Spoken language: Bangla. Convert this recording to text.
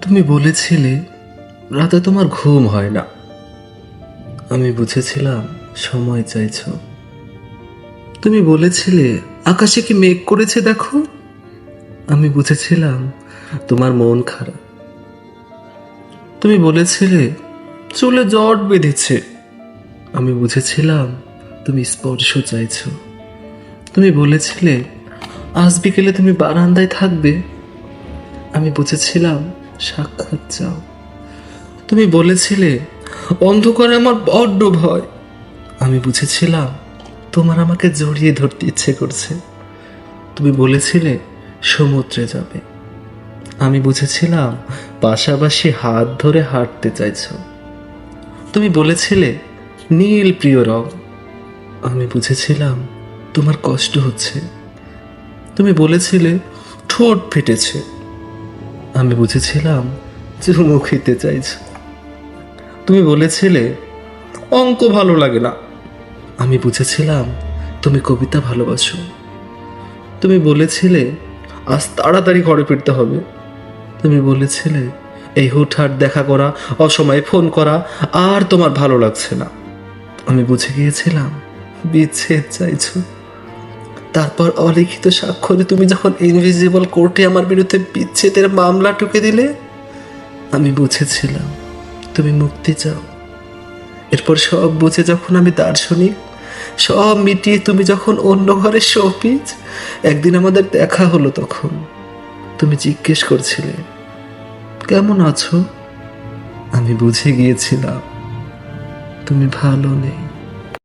তুমি বলেছিলে রাতে তোমার ঘুম হয় না। আমি বুঝেছিলাম সময় চাইছো। তুমি বলেছিলে আকাশে কি মেঘ করেছে দেখো। আমি বুঝেছিলাম তোমার মন খারাপ। তুমি বলেছিলে চুলে জট বেঁধেছে। আমি বুঝেছিলাম তুমি স্পর্শ চাইছো। তুমি বলেছিলে আজ বিকেলে তুমি বারান্দায় থাকবে। আমি বুঝেছিলাম সাক্ষাৎ চাও। তুমি বলেছিলে অন্ধকারে আমার বড্ড ভয়। আমি বুঝেছিলাম তোমার আমাকে জড়িয়ে ধরতে ইচ্ছে করছে। তুমি বলেছিলে সমুদ্রে যাবে। আমি বুঝেছিলাম পাশাপাশি হাত ধরে হাঁটতে চাইছো। তুমি বলেছিলে নীল প্রিয় রং। আমি বুঝেছিলাম তোমার কষ্ট হচ্ছে। তুমি বলেছিলে ঠোঁট ফেটেছে। আমি বুঝেছিলাম চুমু খেতে চাইছো। তুমি বলেছিলে অঙ্ক ভালো লাগে না। আমি বুঝেছিলাম তুমি কবিতা ভালোবাসো। তুমি বলেছিলে আজ তাড়াতাড়ি ঘরে ফিরতে হবে। তুমি বলেছিলে এই হুটহাট দেখা করা, অসময়ে ফোন করা আর তোমার ভালো লাগছে না। আমি বুঝে গিয়েছিলাম বিচ্ছেদ চাইছো। তারপর অলিখিত স্বাক্ষরে তুমি যখন ইনভিজিবল কোর্টে আমার বিরুদ্ধে বিচ্ছেদের মামলা ঠুকে দিলে, আমি বুঝেছিলাম তুমি মুক্তি চাও। এরপর সব বুঝে যখন আমি দার্শনিক, সব মিটিয়ে তুমি যখন অন্য ঘরে শোপিস, একদিন আমাদের দেখা হলো, তখন তুমি জিজ্ঞেস করছিলে কেমন আছো। আমি বুঝে গিয়েছিলাম তুমি ভালো নেই।